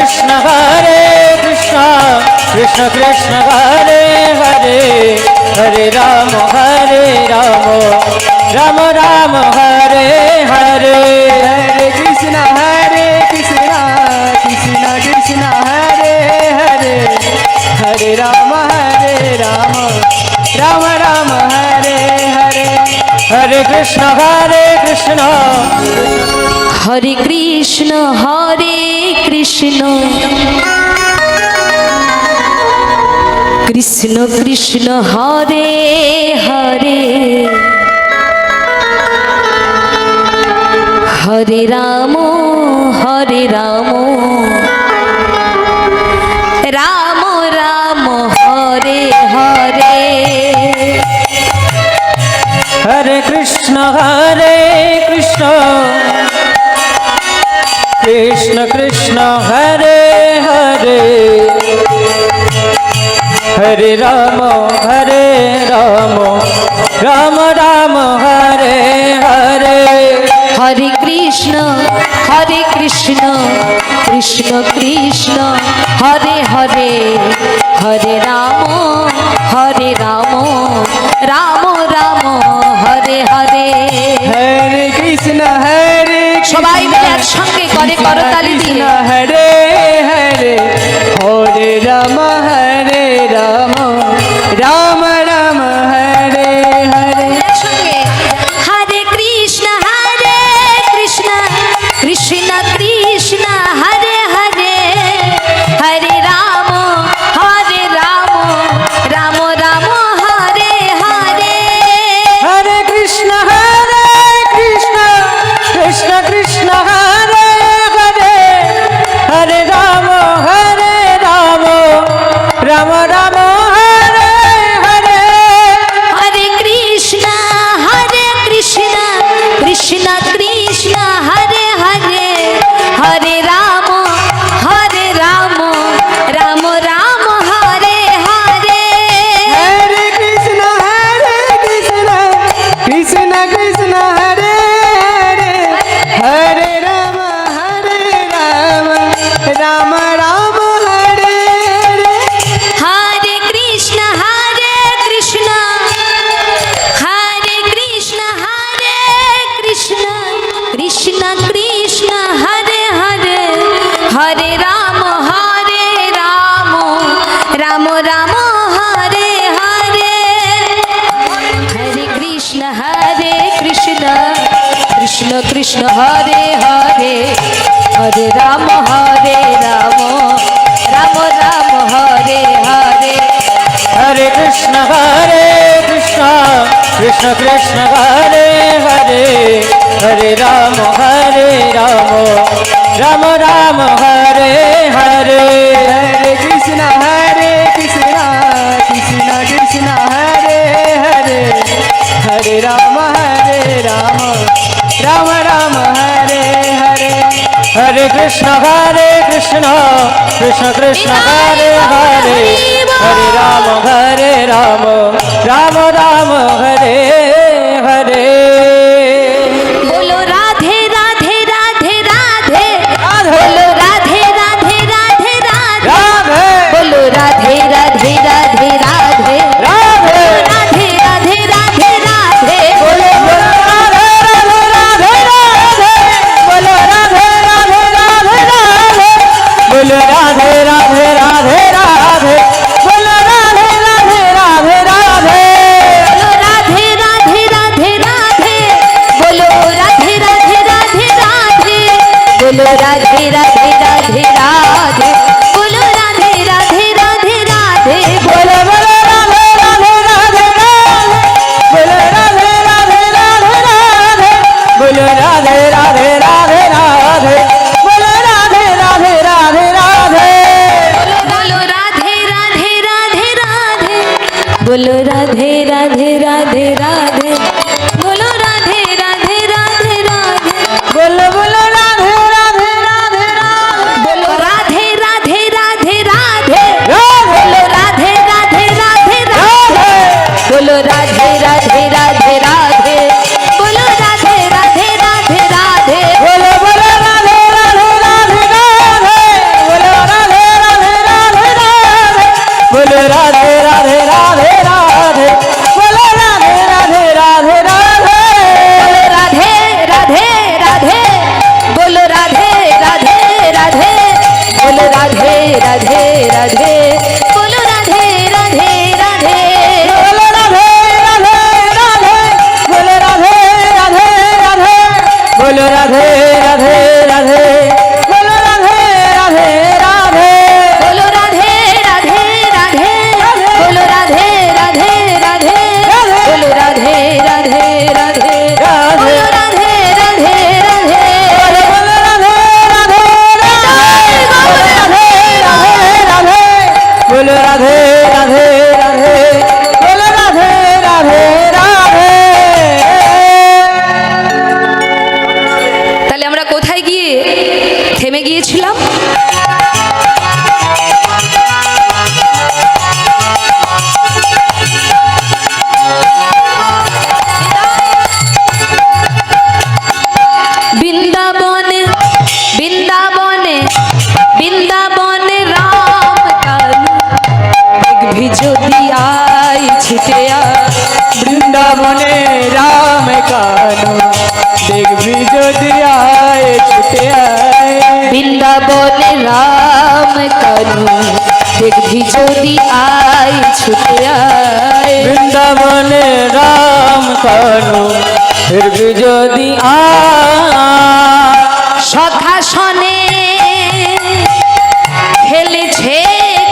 कृष्ण कृष्ण कृष्ण हरे हरे हरे राम राम राम हरे हरे हरे कृष्ण कृष्ण कृष्ण हरे हरे हरे राम राम राम हरे हरे हरे कृष्ण हरे कृष्ण कृष्ण कृष्ण हरे हरे हरे राम राम राम हरे हरे हरे कृष्ण कृष्ण कृष्ण हरे हरे हरे राम राम राम हरे हरे हरे कृष्ण कृष्ण कृष्ण हरे हरे हरे राम राम राम हरे हरे हरे कृष्ण সবাই মিলে একসঙ্গে করে করতালি দিয়ে हरे हरे हरे राम राम राम हरे हरे একসঙ্গে হরে কৃষ্ণ কৃষ্ণ কৃষ্ণ হরে হরে হরে রাম রাম রাম হরে হরে हरे कृष्ण कृष्ण कृष्ण हरे हरे हरे राम राम राम हरे हरे हरे कृष्ण कृष्ण कृष्ण हरे हरे हरे राम राम राम हरे हरे हरे कृष्ण कृष्ण कृष्ण हरे हरे हरे राम राम राम हरे हरे हरे कृष्ण कृष्ण कृष्ण हरे हरे हरे राम राम हरे हरे हरे कृष्ण कृष्ण कृष्ण हरे हरे हरे राम राम हरे हरे हरे कृष्ण कृष्ण कृष्ण हरे हरे हरे राम राम हरे हरे हरे कृष्ण कृष्ण कृष्ण हरे हरे हरे राम राम हरे हरे हरे कृष्ण कृष्ण कृष्ण हरे हरे हरे राम राम हरे हरे बोलो राधे राधे राधे राधे बोलो राधे राधे राधे राधे बोलो राधे राधे राधे राधे राधे राधे राधे राधे राधे बोलो राधे राधे राधे बोलो राधे राधे राधे राधे बोलो राधे राधे राधे राधे बोलो राधे राधे राधे राधे बोलो राधे राधे राधे राधे बोलो राधे राधे राधे राधे बोलो राधे राधे राधे राधे बोलो बोलो राधे राधे राधे राधे बोलो राधे राधे राधे राधे बोलो राधे राधे राधे राधे बोलो राधे राधे राधे राधे बोलो राधे राधे राधे राधे बोलो राधे राधे राधे राधे बोलो बोलो राधे राधे राधे बोलो राधे राधे राधे बोलो राधे राधे राधे बोलो राधे राधे राधे बोलो राधे राधे राधे बोलो राधे राधे राधे बोलो राधे राधे राधे बोलो राधे राधे राधे बोलो राधे राधे राधे बोलो राधे राधे राधे। তাহলে আমরা কোথায় গিয়ে থেমে গিয়েছিলাম? বৃন্দাবনে বৃন্দাবনে বৃন্দাবনে রাম কালু भी যদি আই ছুটে বৃন্দাবনে রাম কানু দেখবি যদি আয় ছুটে আয় বৃন্দাবনে রাম কানু দেখবি যদি আই ছুটে আয় वृंदावने राम कानू फिर भी जोदी आ সখাসনে খেলেছে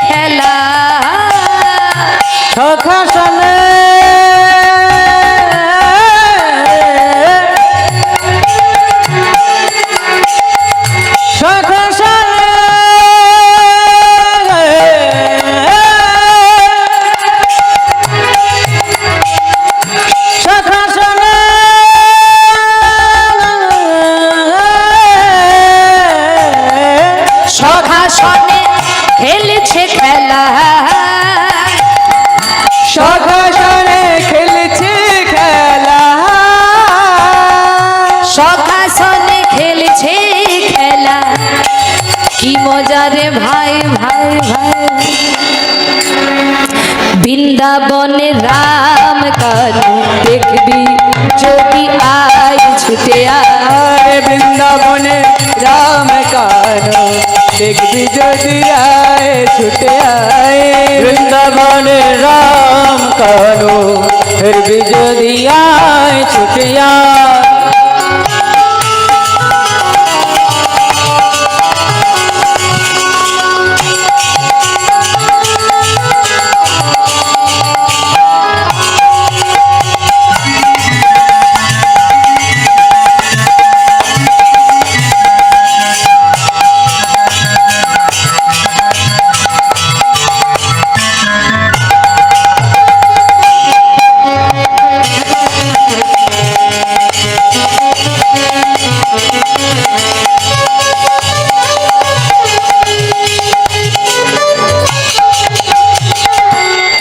খেলা সখা সনে সখা সনে সখা সনে সখাসনে খেলেছে খেলা সখাসনে খেলছে খেলা সখাসনে খেলেছে খেলা কি মজা রে ভাই ভাই ভাই বৃন্দাবনে রাম কানু দেখবি যদি আই ছুটে আয় বৃন্দাবনে রাম কানু দেখবি যদি আয় ছুটে আয় वृंदावने राम कानू फिर भी जोदी आए छुटिया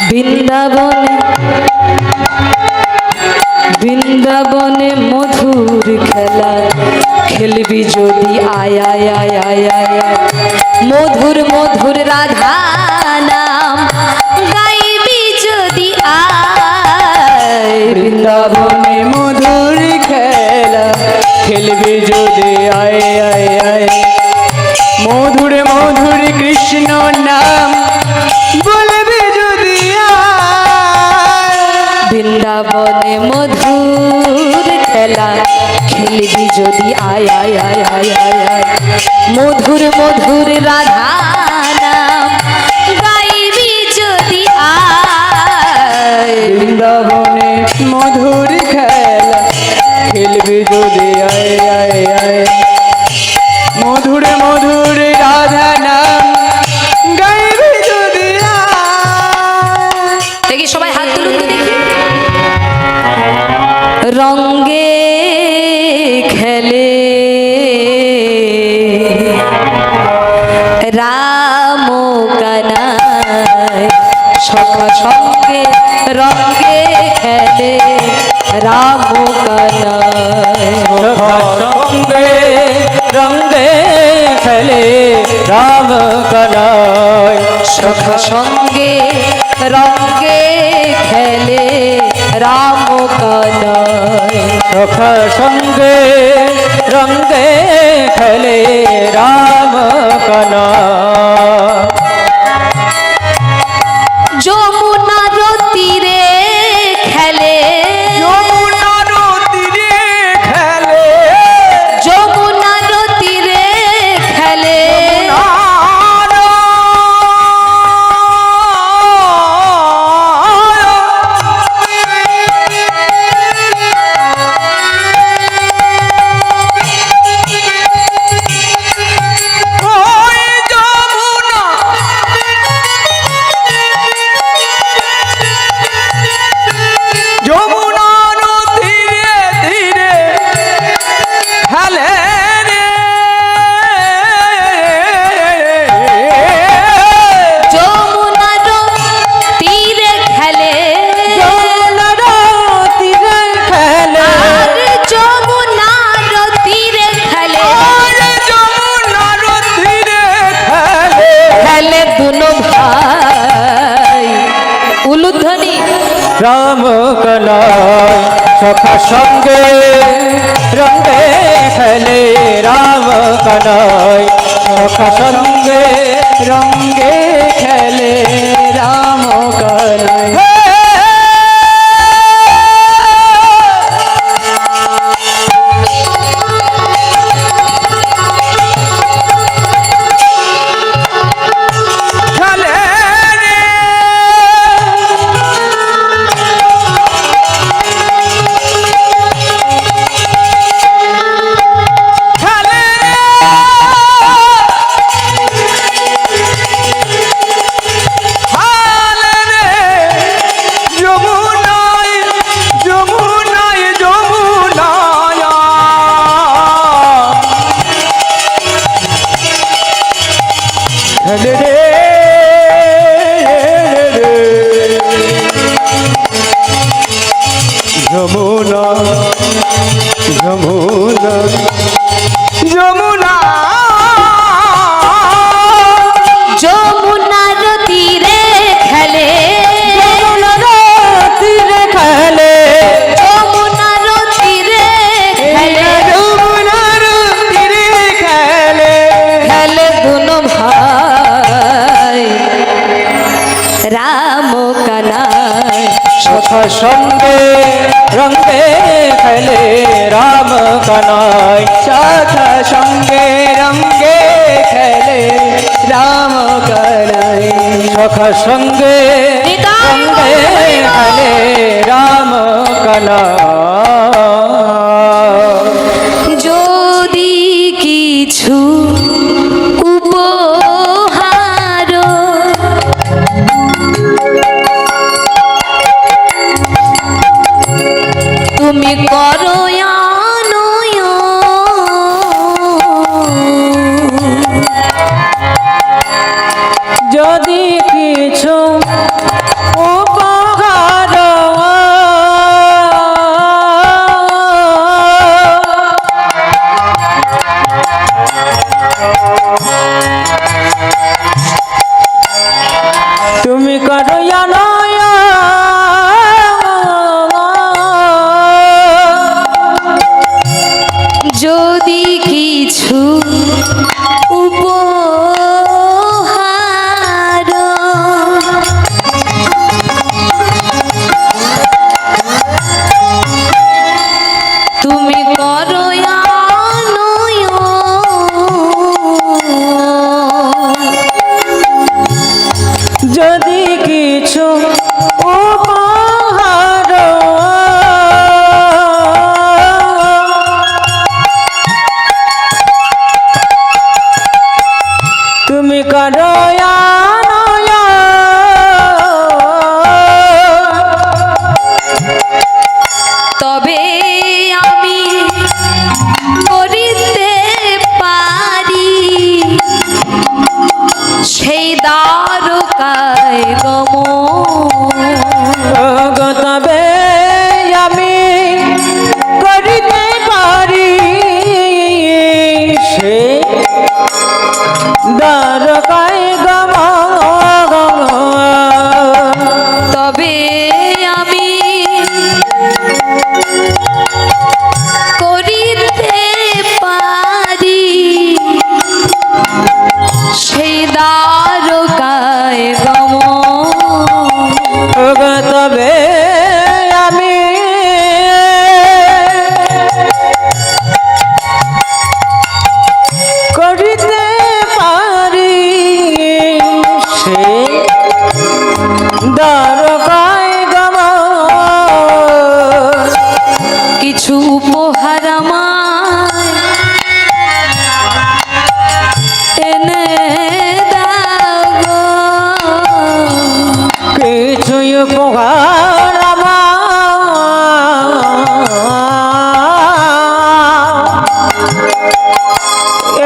বৃন্দাবনে বৃন্দাবনে মধুর খেলা খেলবি যদি আয় আয় আয় আয় আয় আয়। মধুর মধুর রাধা নাম গাইবি যদি আয় বৃন্দাবনে মধুর খেলা খেলবি যদি আয় আয় আয় মধুর মধুর কৃষ্ণ নাম বলবি যদি আয় বৃন্দাবনে মধুর খেলা খেলবি যদি আয় আয় আয় আয় আয় আয় মধুর মধুর রাধা নাম গাইবি যদি আয় বৃন্দাবনে মধুর খেলা খেলবি যদি আয় আয় আয় মধুর মধুর রাধা নাম গাইবি যদি আয় দেখি সবাই হাত তুলুন তো দেখি রঙ্গে খেলে রাম কানায় সখা সঙ্গে রঙ্গে খেলে রাম কানায় रंगे रंगे खेले राम कनाय সখা সঙ্গে রঙ্গে খেলে রাম কানায় सखा संगे रंगे खेले राम कनाय যমুনার তীরে খেলে যমুনার তীরে খেলে কানাই সখা সঙ্গে রঙ্গে খেলে রাম কানাই সখা সঙ্গে রঙ্গে খেলে রাম কানাই। যমুনা যমুনা যমুনা যমুনার তীরে খেলে যমুনার তীরে খেলে যমুনার তীরে খেলে যমুনার তীরে খেলে খেলে দুনো ভাই রাম কানাই সখা সঙ্গে রঙ্গে খেলে রাম কানাই সখা সঙ্গে রঙ্গে খেলে রাম কানাই। সখা সঙ্গে রঙ্গে খেলে রাম কানাই। যদি কিছু উপহার তুমি করো আনয় যদি কিছু উপহার তুমি করো নয় যদি কিছু উপহার তুমি করো আনয় যদি কিছু উপহার তুমি করো আনয় তবে আমি করিতে পারি সেই দ্বারকায় গমন তবে আমি করিতে পারি সে দ্বারকায় গমন তবে আমি করিতে পারি সেই দ্বারকায় গমন তবে আমি করিতে পারি সে দ্বারকায় গমন কিছু উপহার আমায় এনে দাও গো। কিছুই উপহার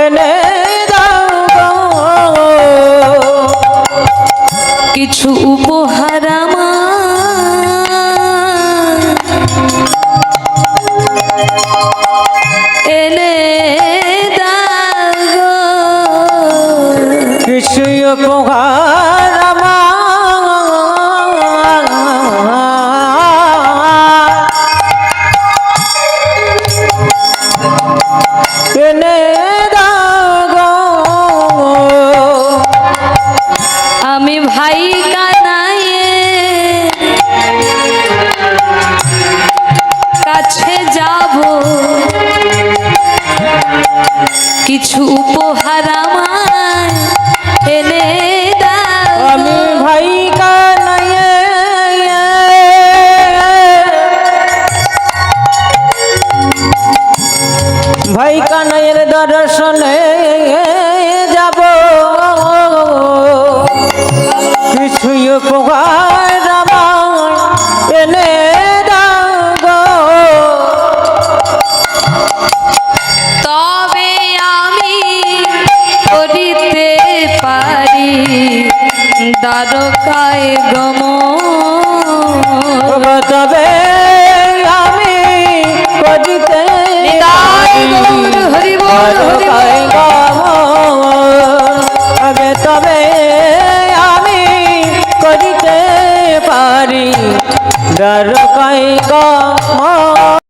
এনে দাও গো। কিছু উপহার আমায় এনে দাও গো। কিছুই উপহার কিছু উপহার আমায় এনে দাও আমি ভাই কানাইয়ে ভাই কানাইয়ের দর্শনে যাব কিছু উপহার আমায় এনে দাও গো। তবে আমি করিতে পারি দ্বারকায় গমন তবে আমি করিতে নিতাই গৌর হরি বল হরি বল। তবে আমি করিতে পারি দ্বারকায় গমন।